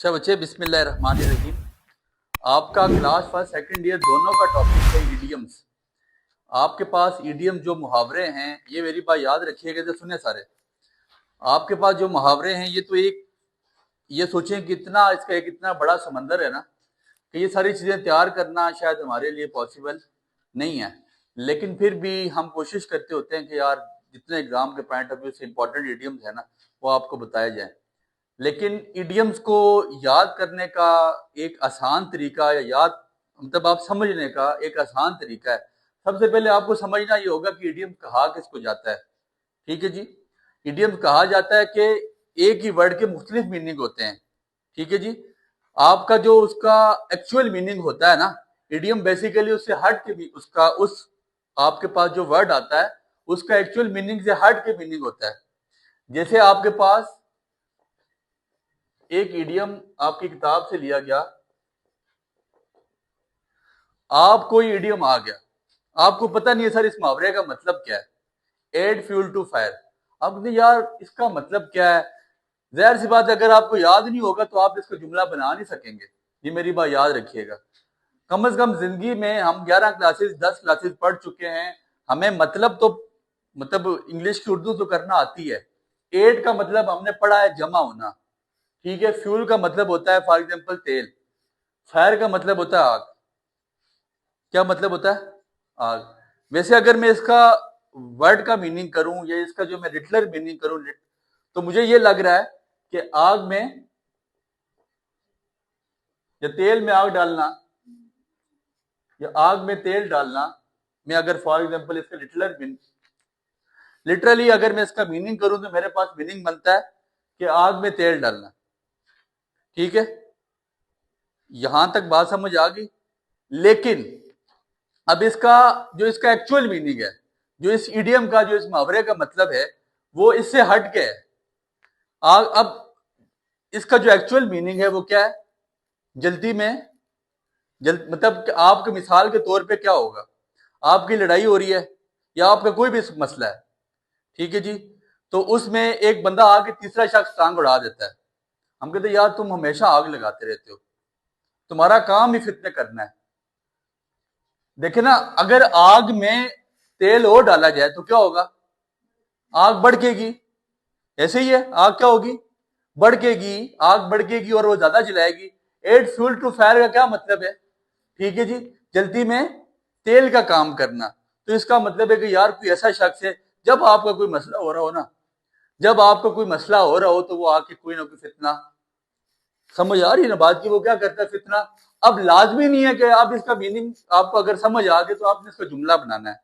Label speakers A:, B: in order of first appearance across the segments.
A: अच्छा बच्चे, बिस्मिल्लाहिर्रहमानिर्रहीम। आपका क्लास फर्स्ट सेकंड ईयर दोनों का टॉपिक है इडियम्स। आपके पास इडियम जो मुहावरे हैं, ये मेरी बात याद रखिएगा तो सुने सारे। आपके पास जो मुहावरे हैं, ये तो एक, ये सोचें कि इतना इसका एक इतना बड़ा समंदर है ना, कि ये सारी चीज़ें तैयार करना शायद हमारे लिए पॉसिबल नहीं है। लेकिन फिर भी हम कोशिश करते होते हैं कि यार जितने एग्जाम के पॉइंट ऑफ व्यू से इंपॉर्टेंट इडियम्स है ना, वो आपको बताए जाएं। लेकिन इडियम्स को याद करने का एक आसान तरीका, या याद मतलब आप समझने का एक आसान तरीका है। सबसे पहले आपको समझना ये होगा कि इडियम कहा किसको जाता है। ठीक है जी। इडियम कहा जाता है कि एक ही वर्ड के मुख्तलिफ मीनिंग होते हैं। ठीक है जी। आपका जो उसका एक्चुअल मीनिंग होता है ना, इडियम बेसिकली उससे हट के भी उसका उस आपके पास जो वर्ड आता है उसका एक्चुअल मीनिंग से हट के मीनिंग होता है। जैसे आपके पास एक इडियम आपकी किताब से लिया गया, आप कोई इडियम आ गया, आपको पता नहीं है सर इस मुहावरे का मतलब क्या है, एड फ्यूल टू फायर। अब यार इसका मतलब क्या है? जाहिर सी बात है, अगर आपको याद नहीं होगा तो आप इसका जुमला बना नहीं सकेंगे। ये मेरी बात याद रखिएगा। कम से कम जिंदगी में हम 11 क्लासेस 10 क्लासेस पढ़ चुके हैं, हमें मतलब तो मतलब इंग्लिश की उर्दू तो करना आती है। एड का मतलब हमने पढ़ा है जमा होना। ठीक है। फ्यूल का मतलब होता है फॉर एग्जाम्पल तेल। फायर का मतलब होता है आग। क्या मतलब होता है? आग। वैसे अगर मैं इसका वर्ड का मीनिंग करूं या इसका जो मैं लिटरल मीनिंग करूं, तो मुझे ये लग रहा है कि आग में या तेल में आग डालना या आग में तेल डालना, मैं अगर फॉर एग्जांपल इसका लिटरली अगर मैं इसका मीनिंग करूं तो मेरे पास मीनिंग बनता है कि आग में तेल डालना। ठीक है। यहां तक बात समझ आ गई। लेकिन अब इसका जो इसका एक्चुअल मीनिंग है, जो इस इडियम का जो इस मुहावरे का मतलब है, वो इससे हट के है। अब इसका जो एक्चुअल मीनिंग है वो क्या है? जल्दी में मतलब आपके मिसाल के तौर पे क्या होगा? आपकी लड़ाई हो रही है या आपका कोई भी मसला है। ठीक है जी। तो उसमें एक बंदा आके तीसरा शख्स टांग उड़ा देता है। हम कहते हैं यार तुम हमेशा आग लगाते रहते हो, तुम्हारा काम ही फितने करना है। देखे ना, अगर आग में तेल और डाला जाए तो क्या होगा? आग भड़केगी। ऐसे ही है, आग क्या होगी? भड़केगी। आग भड़केगी और वो ज्यादा जलाएगी। एड फ्यूल टू फायर का क्या मतलब है? ठीक है जी, जल्दी में तेल का काम करना। तो इसका मतलब है कि यार कोई ऐसा शख्स है, जब आपका कोई मसला हो रहा हो ना, जब आपका कोई मसला हो रहा हो तो वो आके कोई ना कोई फितना, समझ आ रही है ना बात की, वो क्या करता है? फितना। अब लाजमी नहीं है कि आप इसका मीनिंग आपको अगर समझ आ गए तो आपने इसका जुमला बनाना है।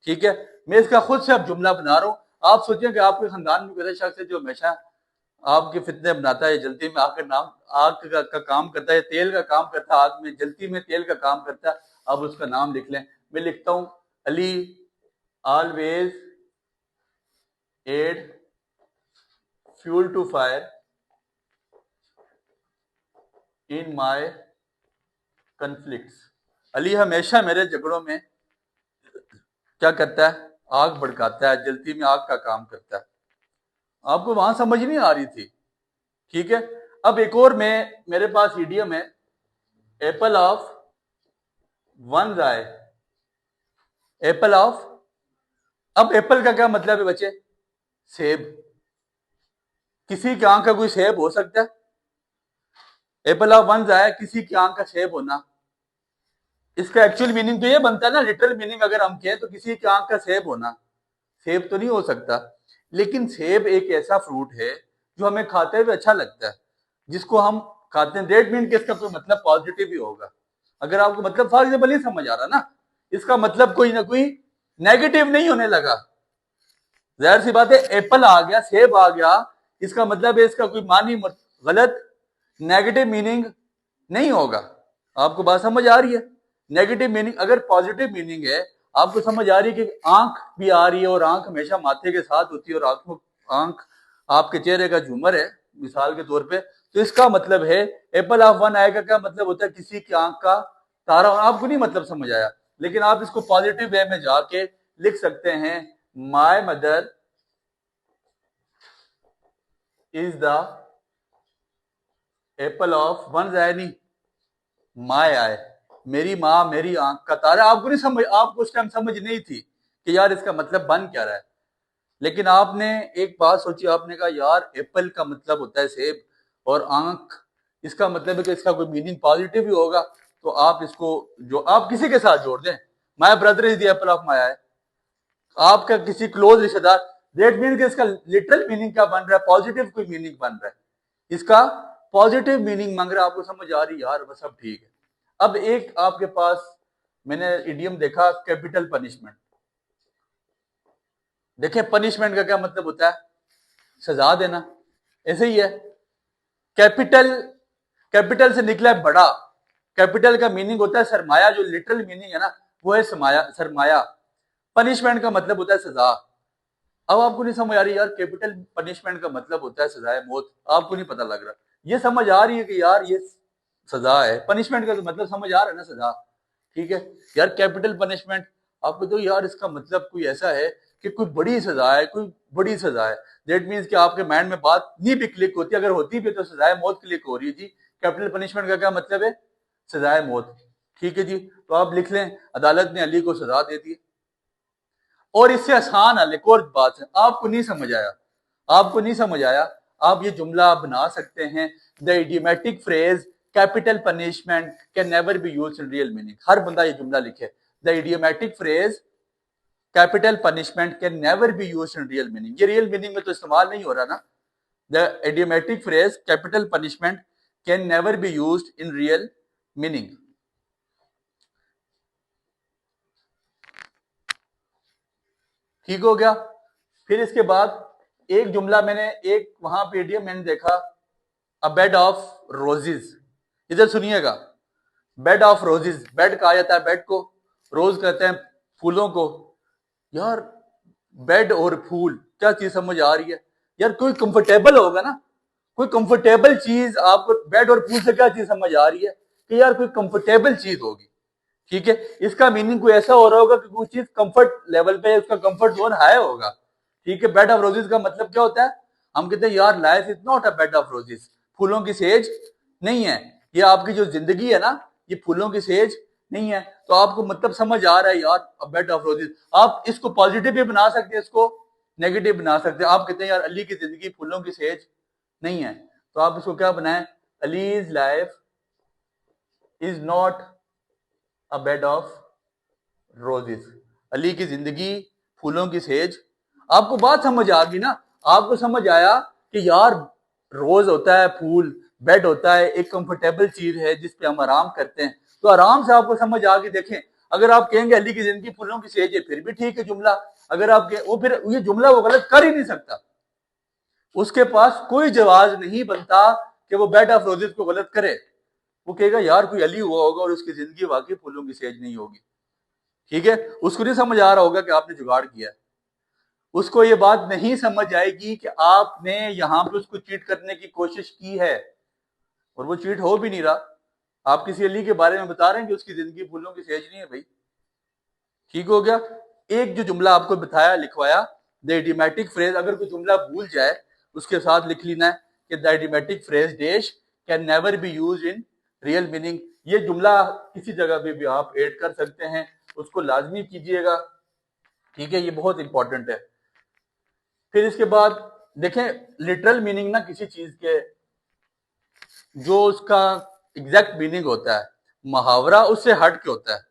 A: ठीक है। मैं इसका खुद से अब जुमला बना रहा हूं। आप सोचें कि आपके खानदान में कोई शख्स है जो हमेशा आपके फितने बनाता है, जल्दी में आकर नाम आग का काम करता है, तेल का काम करता है, आग में जल्दी में तेल का काम करता है। अब उसका नाम लिख लें। मैं लिखता हूं, Ali always add fuel to fire in my conflicts. Ali हमेशा मेरे झगड़ों में क्या करता है? आग भड़काता है, जल्दी में आग का काम करता है। आपको वहां समझ नहीं आ रही थी? ठीक है। अब एक और में मेरे पास इडियम है, Apple of one I. Apple of, अब एप्पल का क्या मतलब है बच्चे? सेब। किसी की आंख का कोई सेब हो सकता है? एप्पल ऑफ वन आई, किसी की आंख का सेब होना। इसका एक्चुअल मीनिंग तो ये बनता है ना, लिटरल मीनिंग अगर हम कहें तो किसी की आंख का सेब होना। सेब तो नहीं हो सकता। लेकिन सेब एक ऐसा फ्रूट है जो हमें खाते हुए अच्छा लगता है, जिसको हम खाते हैं। डेट मीन कि इसका कोई मतलब पॉजिटिव ही होगा। अगर आपको मतलब फॉर एग्जाम्पल नहीं समझ आ रहा ना, इसका मतलब कोई ना कोई नेगेटिव नहीं होने लगा। जाहिर सी बात है, एप्पल आ गया, सेब आ गया, इसका मतलब है इसका कोई मानी गलत नेगेटिव मीनिंग नहीं होगा। आपको बात समझ आ रही है? नेगेटिव मीनिंग, अगर पॉजिटिव मीनिंग है, आपको समझ आ रही है कि आंख भी आ रही है और आंख हमेशा माथे के साथ होती है और आंखों आंख आपके चेहरे का झूमर है मिसाल के तौर पे। तो इसका मतलब है एप्पल ऑफ वन आई का क्या मतलब होता है? किसी की आंख का तारा होना। आपको नहीं मतलब समझ आया, लेकिन आप इसको पॉजिटिव वे में जाके लिख सकते हैं, my mother is the apple of one eye नहीं, माय आय, मेरी माँ मेरी आंख का तारा। आपको नहीं समझ, आपको उस टाइम समझ नहीं थी कि यार इसका मतलब बन क्या रहा है, लेकिन आपने एक बात सोची, आपने कहा यार एप्पल का मतलब होता है सेब और आंख, इसका मतलब है कि इसका कोई मीनिंग पॉजिटिव ही होगा, तो आप इसको जो आप किसी के साथ जोड़ दें, my brother is the apple of my eye, आपका किसी क्लोज रिश्तेदार, दैट मीन कि इसका लिटरल मीनिंग क्या बन रहा है, पॉजिटिव कोई मीनिंग बन रहा है, इसका पॉजिटिव मीनिंग मांग रहा है। आपको समझ आ रही यार, बस सब ठीक है। अब एक आपके पास मैंने इडियम देखा, कैपिटल पनिशमेंट। देखें पनिशमेंट का क्या मतलब होता है, सजा देना, ऐसे ही है। कैपिटल, कैपिटल से निकला है बड़ा, कैपिटल का मीनिंग होता है सरमाया, जो लिटरल मीनिंग है ना वो है सरमाया, सरमाया। पनिशमेंट का मतलब होता है सजा। अब आपको नहीं समझ आ रही यार, कैपिटल पनिशमेंट का मतलब होता है सजाए मौत, आपको नहीं पता लग रहा, ये समझ आ रही है कि यार ये सजा है, पनिशमेंट का तो मतलब समझ आ रहा है ना, सजा, ठीक है। यार कैपिटल पनिशमेंट, आपको तो यार इसका मतलब कोई ऐसा है कि कोई बड़ी सजा है, कोई बड़ी सजा है, दैट मीन्स कि आपके माइंड में बात नहीं भी क्लिक होती, अगर होती भी तो सजाए मौत क्लिक हो रही है जी। कैपिटल पनिशमेंट का क्या मतलब है, सजाए मौत, ठीक है जी। तो आप लिख लें, अदालत ने अली को सजा दे दी। और इससे आसान हल एक और बात है, आपको नहीं समझ आया, आपको नहीं समझ आया, आप ये जुमला बना सकते हैं, the idiomatic phrase capital punishment can never be used in real meaning. हर बंदा ये जुमला लिखे, the idiomatic phrase capital punishment can never be used in real meaning. ये रियल मीनिंग में तो इस्तेमाल नहीं हो रहा ना। The idiomatic phrase capital punishment can never be used in real meaning. ठीक हो गया। फिर इसके बाद एक जुमला मैंने एक वहां पे इडियम मैंने देखा, अ बेड ऑफ रोजेज। इधर सुनिएगा, बेड ऑफ रोजेज, बेड कहा जाता है बेड को, रोज कहते हैं फूलों को। यार बेड और फूल, क्या चीज समझ आ रही है यार, कोई कंफर्टेबल होगा ना, कोई कंफर्टेबल चीज, आपको बेड और फूल से क्या चीज समझ आ रही है कि यार कोई कंफर्टेबल चीज होगी, ठीक है। इसका मीनिंग कोई ऐसा हो रहा होगा कि कोई चीज कंफर्ट लेवल पे, उसका कंफर्ट जोन हाई होगा, ठीक है। बेड ऑफ रोजेस का मतलब क्या होता है, हम कहते हैं यार life is not a bed of roses, फूलों की सेज नहीं है, ये आपकी जो जिंदगी है ना ये फूलों की सेज नहीं है। तो आपको मतलब समझ आ रहा है यार, बेड ऑफ रोजेस, आप इसको पॉजिटिव भी बना सकते हैं, इसको नेगेटिव बना सकते हैं। आप कहते हैं यार अली की जिंदगी फूलों की सेज नहीं है, तो आप इसको क्या बनाएं, allies life is not a bed of roses, Ali की जिंदगी फूलों की सेज। आपको बात समझ आ गई ना, आपको समझ आया कि यार रोज होता है फूल, बेड होता है एक कंफर्टेबल चीज है जिस पे हम आराम करते हैं, तो आराम से आपको समझ आ गई। देखें अगर आप कहेंगे अली की जिंदगी फूलों की सेज है, फिर भी ठीक है जुमला। अगर आप वो फिर ये जुमला वो गलत कर ही नहीं सकता, उसके पास कोई जवाब नहीं बनता कि वो बेड ऑफ रोजेस को गलत करे। वो कहेगा यार कोई अली हुआ होगा और उसकी जिंदगी वाकई फूलों की सेज नहीं होगी, ठीक है। उसको नहीं समझ आ रहा होगा कि आपने जुगाड़ किया है, उसको ये बात नहीं समझ आएगी कि आपने यहां पे उसको चीट करने की कोशिश की है, और वो चीट हो भी नहीं रहा। आप किसी अली के बारे में बता रहे हैं कि उसकी जिंदगी फूलों की सेज नहीं है भाई, ठीक हो गया। एक जो जुमला आपको बताया लिखवाया, द इडियोमैटिक फ्रेज, अगर कोई जुमला भूल जाए उसके साथ लिख लेना है कि the idiomatic phrase dash can never B use in real meaning. ये जुमला किसी जगह पे भी आप ऐड कर सकते हैं, उसको लाजमी कीजिएगा, ठीक है, ये बहुत इंपॉर्टेंट है। फिर इसके बाद देखें लिटरल मीनिंग ना किसी चीज के, जो उसका एग्जैक्ट मीनिंग होता है, मुहावरा उससे हट के होता है।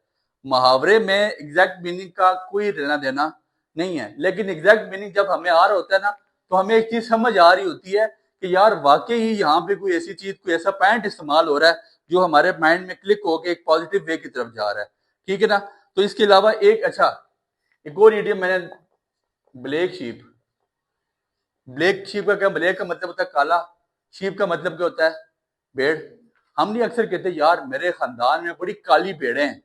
A: मुहावरे में एग्जैक्ट मीनिंग का कोई लेना देना नहीं है, लेकिन एग्जैक्ट मीनिंग जब हमें आ रहा होता है ना, तो हमें एक चीज समझ आ रही होती है कि यार वाकई ही यहाँ पे कोई ऐसी चीज, कोई ऐसा पॉइंट इस्तेमाल हो रहा है जो हमारे माइंड में क्लिक होकर एक पॉजिटिव वे की तरफ जा रहा है, ठीक है ना। तो इसके अलावा एक अच्छा एक और इडियम मैंने, ब्लैक शीप। ब्लैक शीप का क्या, ब्लैक का मतलब होता है काला, शीप का मतलब क्या होता है, भेड़। हम नहीं अक्सर कहते यार मेरे खानदान में बड़ी काली भेड़ें हैं,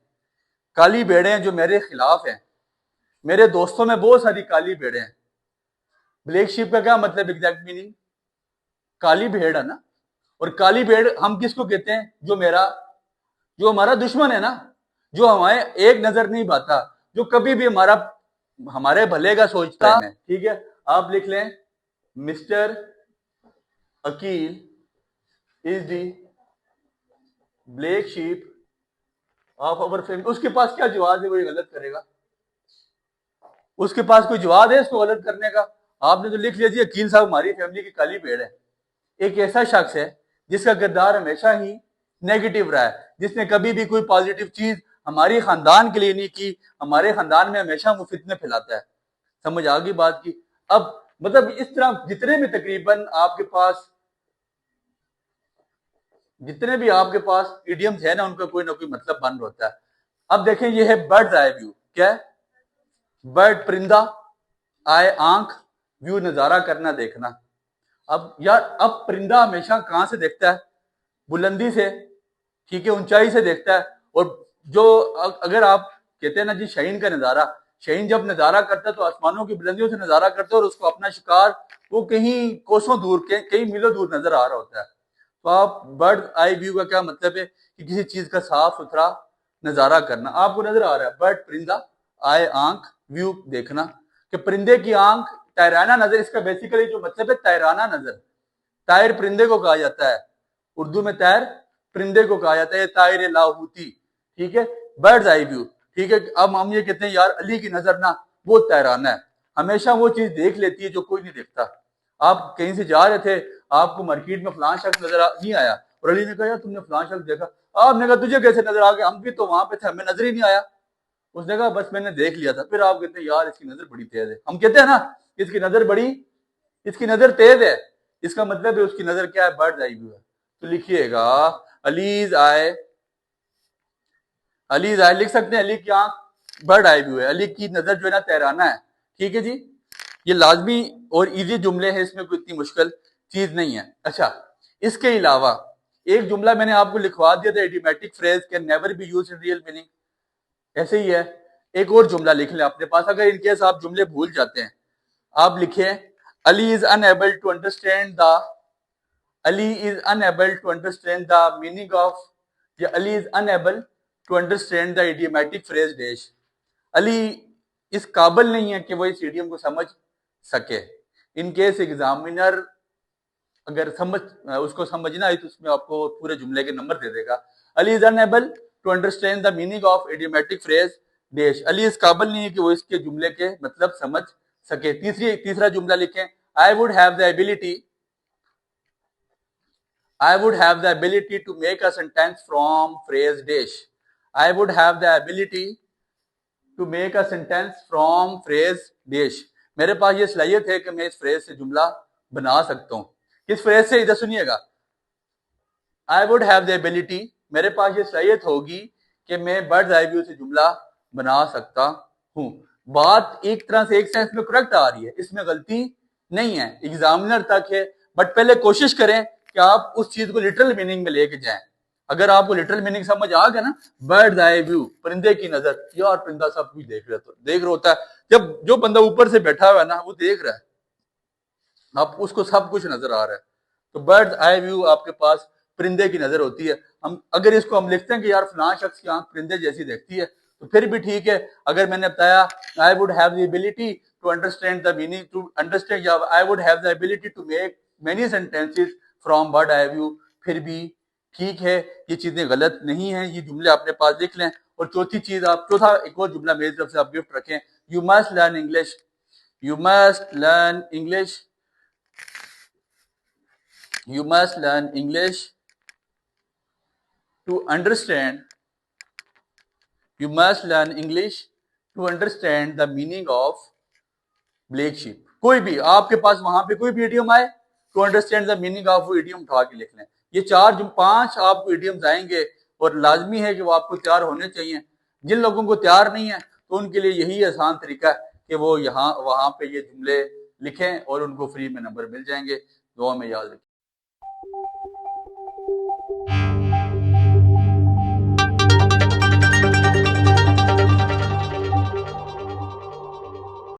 A: काली भेड़ें हैं जो मेरे खिलाफ हैं, मेरे दोस्तों में बहुत सारी काली भेड़ें हैं। ब्लैक शीप का क्या मतलब एग्जैक्ट मीनिंग, काली भेड़ है ना। और काली भेड़ हम किसको कहते हैं, जो मेरा, जो हमारा दुश्मन है ना, जो हमारे एक नजर नहीं पाता, जो कभी भी हमारा, हमारे भले का सोचता है, ठीक है। आप लिख लें mister Aqeel is the black sheep of our family. उसके पास क्या जवाब है, वो ये गलत करेगा? उसके पास कोई जवाब है इसको गलत करने का? आपने तो लिख लिया जी अकील साहब हमारी फैमिली की काली भेड़ है। एक ऐसा शख्स है जिसका किरदार हमेशा ही नेगेटिव रहा है, जिसने कभी भी कोई पॉजिटिव चीज हमारी खानदान के लिए नहीं की, हमारे खानदान में हमेशा वो फितने फैलाता है। समझ आ गई बात की? अब मतलब इस तरह जितने भी तकरीबन आपके पास जितने भी आपके पास इडियम्स है ना, उनका कोई ना कोई मतलब बन होता है। अब देखें, ये है बर्ड्स आई व्यू। क्या है? बर्ड परिंदा, आए आंख, व्यू नजारा करना देखना। अब यार, अब परिंदा हमेशा कहां से देखता है? बुलंदी से, ठीक है, ऊंचाई से देखता है। और जो अगर आप कहते हैं ना जी शाहीन का नजारा, शाहीन जब नजारा करता है तो आसमानों की बुलंदियों से नजारा करता है और उसको अपना शिकार वो कहीं कोसों दूर के कई मीलों दूर नजर आ रहा होता है। तो आप बर्ड आई व्यू का क्या मतलब है कि किसी चीज का साफ सुथरा नजारा करना। आपको नजर आ रहा है बर्ड परिंदा, आए आंख, व्यू देखना। कि परिंदे की आंख तैराना नजर, इसका बेसिकली जो मतलब है तैराना नजर। तायर परिंदे को कहा जाता है, उर्दू में तैर परिंदे को कहा जाता है, तायर लाहूती। ठीक है, बर्ड्स आई व्यू। ठीक है, अब हम ये कहते हैं यार अली की नजर ना वो तैराना है, हमेशा वो चीज देख लेती है जो कोई नहीं देखता। आप कहीं से जा रहे थे, आपको मार्केट में फलां शख्स नजर नहीं आया, और अली ने कहा यार तुमने फलां शख्स देखा? आपने कहा तुझे कैसे नजर आ गया, हम भी तो वहां पे थे, हमें नजर ही नहीं आया। उसने कहा बस मैंने देख लिया था। फिर आप कहते हैं यार इसकी नजर बड़ी तेज है। हम कहते हैं ना इसकी नजर तेज है, इसका मतलब है उसकी नजर क्या है? बर्ड आई व्यू है। तो लिखिएगा अलीज आए लिख सकते हैं, अली की आंख बर्ड आई व्यू है, अली की नजर जो है ना तैराना है। ठीक है जी, ये लाजमी और इजी जुमले हैं, इसमें कोई इतनी मुश्किल चीज नहीं है। अच्छा, इसके अलावा एक जुमला मैंने आपको लिखवा दिया था, idiomatic phrase can never be used in real meaning, ऐसे ही है। एक और जुमला लिख लें अपने पास, अगर इनकेस आप जुमले भूल जाते हैं। आप लिखे Ali is unable to understand the Ali is unable to understand the meaning of, या Ali is unable to understand the idiomatic phrase dash. Ali इस काबिल नहीं है कि वो इस इडियम को समझ सके। इन केस एग्जामिनर अगर उसको समझना है तो उसमें आपको पूरे जुमले के नंबर दे देगा। Ali is unable to understand the meaning of idiomatic phrase dash. Ali इस काबिल नहीं है कि वो इसके जुमले के मतलब समझ सके। तीसरा जुमला लिखें, आई would have the ability I would have the ability to make a sentence from phrase dash. I would have the ability to make a sentence from phrase dash. मेरे पास ये सलाहियत है कि मैं इस फ्रेज से जुमला बना सकता हूं। किस फ्रेज से? इधर सुनिएगा, I would have the ability, मेरे पास ये सलाहियत होगी कि मैं बर्ड्स आई व्यू से जुमला बना सकता हूं। बात एक तरह से एक सेंस में करेक्ट आ रही है, इसमें गलती नहीं है, एग्जामिनर तक है। बट पहले कोशिश करें कि आप उस चीज को लिटरल मीनिंग में लेके जाएं। अगर आपको लिटरल मीनिंग समझ आ गया ना, बर्ड आई व्यू, परिंदे की नजर, यार परिंदा सब कुछ देख रहा होता है। जब जो बंदा ऊपर से बैठा हुआ है ना, वो देख रहा है, आप उसको सब कुछ नजर आ रहा है। तो बर्ड आई व्यू आपके पास परिंदे की नजर होती है। हम अगर इसको हम लिखते हैं कि यार फलां शख्स की आंख परिंदे जैसी देखती है, तो फिर भी ठीक है। अगर मैंने बताया I would have the ability to understand the meaning, to understand, I would have the ability to make many sentences from bird eye view, फिर भी ठीक है, ये चीजें गलत नहीं है। ये जुमले अपने पास लिख लें। और चौथा एक और जुमला मेरी तरफ से आप गिफ्ट रखें, you must learn English. You must learn English You must learn English to understand. You must learn English to understand the meaning of black sheep. कोई भी आपके पास वहां पे कोई भी इडियम आए, to understand the meaning of वो idiom उठा के लिख लें। ये 5 आपको इडियम्स आएंगे और लाजमी है कि वो आपको तैयार होने चाहिए। जिन लोगों को तैयार नहीं है तो उनके लिए यही आसान तरीका है कि वो यहाँ वहां पे ये जुमले लिखें और उनको फ्री में नंबर मिल जाएंगे। दुआ में याद रखें।